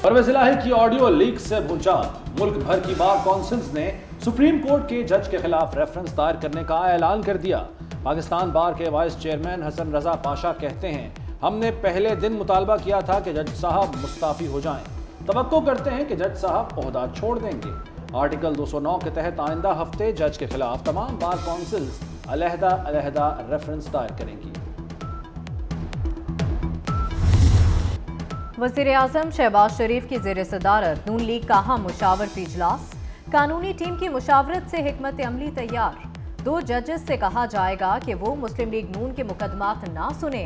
परवेज इलाही की audio leak से भूचाल। मुल्क भर की बार काउंसिल्स ने सुप्रीम कोर्ट के जज के खिलाफ रेफरेंस दायर करने का ऐलान कर दिया। पाकिस्तान बार के वाइस चेयरमैन हसन रजा पाशा कहते हैं, हमने पहले दिन मुतालबा किया था कि जज साहब मुस्ताफी हो जाएं। तवक्को करते हैं कि जज साहब ओहदा छोड़ देंगे। आर्टिकल 209 के तहत आइंदा हफ्ते जज के खिलाफ तमाम बार काउंसिल्स अलहदा रेफरेंस दायर करेंगी। वज़ीर आज़म शहबाज शरीफ की ज़ेर सदारत नून लीग का अहम मुशावरती इजलास। कानूनी टीम की मुशावरत से हिकमत अमली तैयार। 2 जजेस से कहा जाएगा कि वो मुस्लिम लीग नून के मुकदमात ना सुने।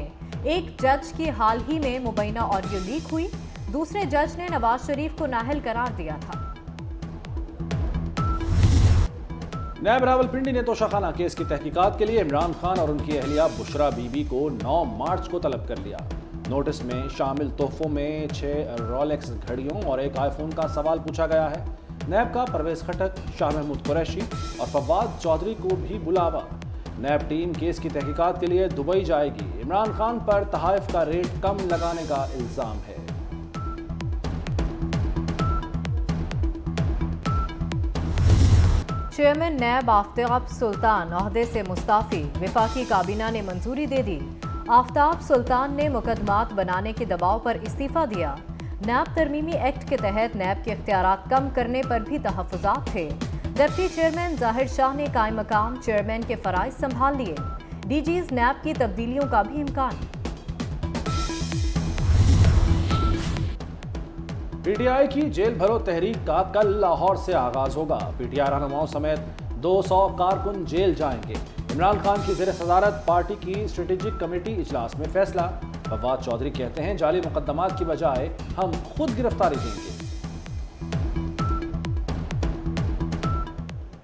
एक जज की हाल ही में मुबैना ऑडियो लीक हुई। दूसरे जज ने नवाज शरीफ को नाअहल करार दिया था। नैब रावलपिंडी ने तोशाखाना केस की तहकीकात के लिए इमरान खान और उनकी अहलिया बुशरा बीबी को 9 मार्च को तलब कर लिया। नोटिस में शामिल तोहफों में 6 रोलेक्स घड़ियों और एक आईफोन का सवाल पूछा गया है। नैब का परवेज खटक, शाह महमूद कुरैशी और फवाद चौधरी को भी बुलावा। नैब टीम केस की तहकीकात के लिए दुबई जाएगी। इमरान खान पर तहाइफ का रेट कम लगाने का इल्जाम है। चेयरमैन नैब आफ्ताब सुल्तान ओहदे से मुस्ताफी। वफाकी काबीना ने मंजूरी दे दी। आफ्ताब सुल्तान ने मुकदमात बनाने के दबाव पर इस्तीफा दिया। नैब तरमीमी एक्ट के तहत नैब के इख्तियारात कम करने पर भी तहफ़्फ़ुज़ात थे। डिप्टी चेयरमैन जाहिर शाह ने कायम मकाम चेयरमैन के फराइज संभाल लिए। डीजीज नैब की तब्दीलियों का भी इम्कान। पीटीआई की जेल भरो तहरीक का कल लाहौर से आगाज होगा। पीटीआई रहनुमाओं समेत 200 कारकुन जेल जाएंगे। इमरान खान की ज़ेर सदारत पार्टी की स्ट्रेटेजिक कमेटी इजलास में फैसला। फवाद चौधरी कहते हैं, जाली मुकदमात की बजाय हम खुद गिरफ्तारी देंगे।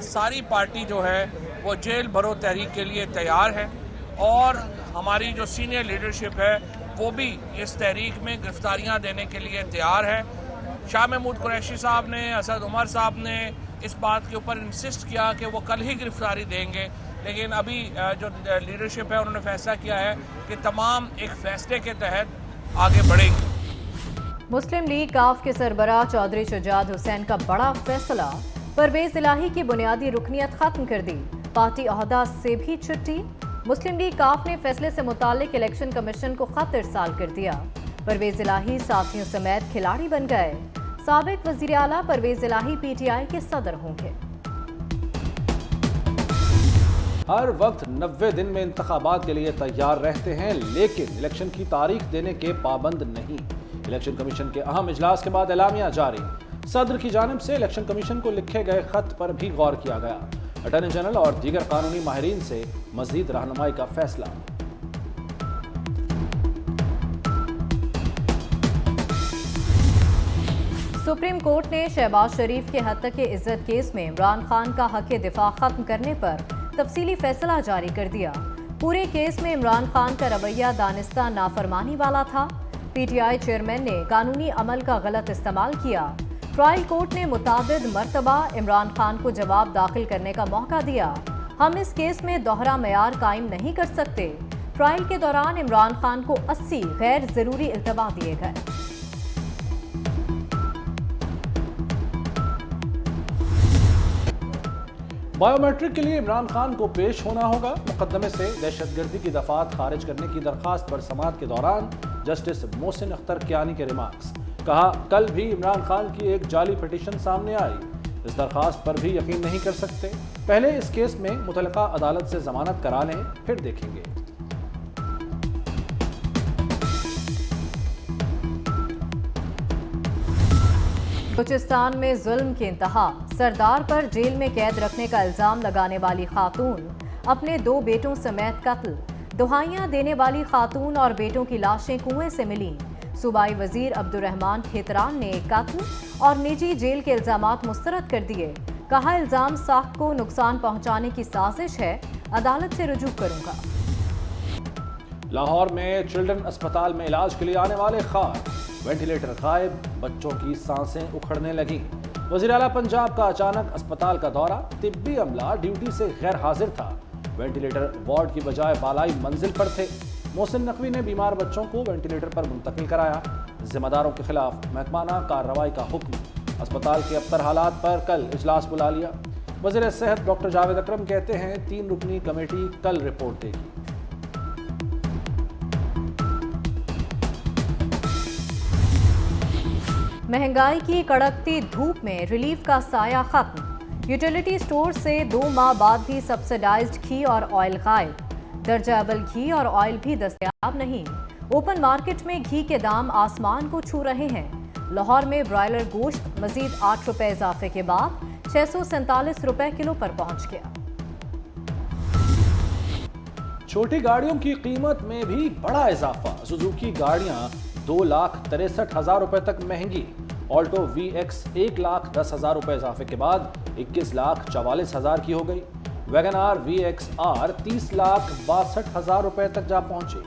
सारी पार्टी जो है वो जेल भरो तहरीक के लिए तैयार है और हमारी जो सीनियर लीडरशिप है वो भी इस तहरीक में गिरफ्तारियां देने के लिए तैयार है। शाह महमूद कुरैशी साहब ने, असद उमर साहब ने इस बात के ऊपर इंसिस्ट किया कि वो कल ही गिरफ्तारी देंगे, लेकिन अभी जो लीडरशिप है उन्होंने फैसला किया है कि तमाम एक फैसले के तहत आगे बढ़ेंगे। मुस्लिम लीग काफ के सरबराह चौधरी शुजात हुसैन का बड़ा फैसला। परवेज इलाही की बुनियादी रुकनियत खत्म कर दी। पार्टी ओहदा से भी छुट्टी। मुस्लिम लीग काफ ने फैसले से मुतालिक इलेक्शन कमीशन को खत इरसाल कर दिया। परवेज इलाही साथियों समेत खिलाड़ी बन गए। साबिक वजीर आला परवेज इलाही पीटीआई के सदर होंगे। हर वक्त 90 दिन में इंतखाबात के लिए तैयार रहते हैं, लेकिन इलेक्शन की तारीख देने के पाबंद नहीं। इलेक्शन कमीशन के अहम इजलास के बाद एलामिया जारी। सदर की जानिब से इलेक्शन कमीशन को लिखे गए खत पर भी गौर किया गया। अटॉर्नी जनरल और दीगर कानूनी माहिरीन से मजीद रहनुमाई का फैसला। सुप्रीम कोर्ट ने शहबाज शरीफ के हत्या के इज्जत केस में इमरान खान का हक दिफा खत्म करने पर तफसीली फैसला जारी कर दिया। पूरे केस में इमरान खान का रवैया दानिस्ता नाफरमानी वाला था। पीटीआई चेयरमैन ने कानूनी अमल का गलत इस्तेमाल किया। ट्रायल कोर्ट ने मुताबिद मरतबा इमरान खान को जवाब दाखिल करने का मौका दिया। हम इस केस में दोहरा मेयार कायम नहीं कर सकते। ट्रायल के दौरान इमरान खान को 80 गैर जरूरी इल्तवा दिए गए। बायोमेट्रिक के लिए इमरान खान को पेश होना होगा। मुकदमे से दहशतगर्दी की दफात खारिज करने की दरखास्त पर समाअत के दौरान जस्टिस मोहसिन अख्तर कियानी के रिमार्क्स। कहा, कल भी इमरान खान की एक जाली पिटीशन सामने आई। इस दरखास्त पर भी यकीन नहीं कर सकते। पहले इस केस में मुतलका अदालत से जमानत करा लें, फिर देखेंगे। बलूचिस्तान में जुल्म की इंतहा। सरदार पर जेल में कैद रखने का इल्जाम लगाने वाली खातून अपने 2 बेटों समेत कत्ल। दुहाइयां देने वाली खातून और बेटों की लाशें कुएं से मिली। सूबाई वजीर अब्दुर्रहमान खेतरान ने कत्ल और निजी जेल के इल्जामात मुस्तरद कर दिए। कहा, इल्जाम साख को नुकसान पहुंचाने की साजिश है। अदालत से रुजू करूंगा। लाहौर में चिल्ड्रन अस्पताल में इलाज के लिए आने वाले खार, वेंटिलेटर गायब, बच्चों की सांसें उखड़ने लगी। वज़ीर आला पंजाब का अचानक अस्पताल का दौरा। तिब्बी अमला ड्यूटी से गैर हाजिर था। वेंटिलेटर वार्ड की बजाय बालाई मंजिल पर थे। मोहसिन नकवी ने बीमार बच्चों को वेंटिलेटर पर मुंतकिल कराया। जिम्मेदारों के खिलाफ महकमाना कार्रवाई का हुक्म। अस्पताल के अबतर हालात पर कल इजलास बुला लिया। वज़ीर सेहत डॉक्टर जावेद अकरम कहते हैं 3 रुकनी कमेटी कल रिपोर्ट देगी। महंगाई की कड़कती धूप में रिलीफ का साया खत्म। यूटिलिटी स्टोर से 2 माह बाद भी सब्सिडाइज्ड घी और ऑयल गायब। दर्जा अव्वल घी और ऑयल भी दस्तयाब नहीं। ओपन मार्केट में घी के दाम आसमान को छू रहे हैं। लाहौर में ब्रॉयलर गोश्त मजीद 8 रुपए इजाफे के बाद 647 रुपए किलो पर पहुंच गया। छोटी गाड़ियों की कीमत में भी बड़ा इजाफा। सुजुकी गाड़ियां 2,63,000 रुपए तक महंगी। ऑल्टो VX 1,10,000 रुपए इजाफे के बाद 21,44,000 की हो गई। वैगन आर VX R 30,62,000 रुपए तक जा पहुंची।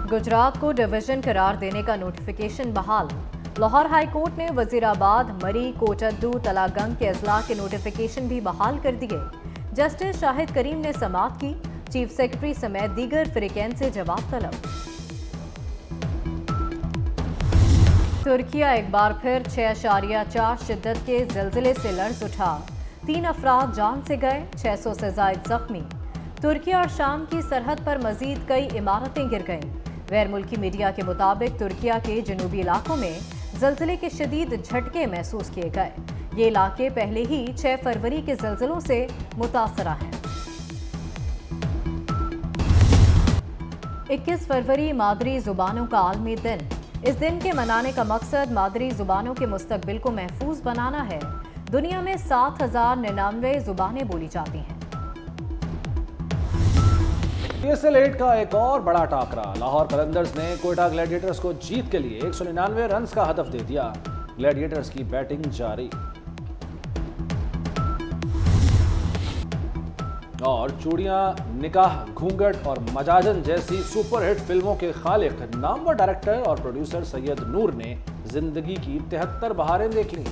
गुजरात को डिवीजन करार देने का नोटिफिकेशन बहाल। लाहौर हाई कोर्ट ने वजीराबाद, मरी, कोटद्दू, तलागंग के अजला के नोटिफिकेशन भी बहाल कर दिए। जस्टिस शाहिद करीम ने समाअत की। चीफ सेक्रेटरी समेत दीगर फिरकैन से जवाब तलब। तुर्किया एक बार फिर 6.4 शिद्दत के ज़लज़ले से लर्ज़ उठा। 3 अफराद जान से गए, 600 से ज़ायद जख्मी। तुर्किया और शाम की सरहद पर मजीद कई इमारतें गिर गईं। गैर मुल्की मीडिया के मुताबिक तुर्किया के जनूबी इलाकों में ज़लज़ले के शदीद झटके महसूस किए गए। ये इलाके पहले ही 6 फरवरी के ज़लज़लों से मुतासरा हैं। 21 फरवरी मादरी ज़ुबानों का आलमी दिन। इस दिन के मनाने का मकसद मादरी ज़ुबानों के मुस्तकबिल को महफूज बनाना है। दुनिया में 7,099 ज़ुबानें बोली जाती हैं। PSL 8 का एक और बड़ा टाकरा। लाहौर कलंदर्स ने कोयटा ग्लैडिएटर्स को जीत के लिए 199 रन का हदफ दे दिया। ग्लैडिएटर्स की बैटिंग जारी। और चूड़ियां, निकाह, घूंघट और मजाजन जैसी सुपरहिट फिल्मों के खालिक नामवर डायरेक्टर और प्रोड्यूसर सैयद नूर ने जिंदगी की 73 बहारें देख ली।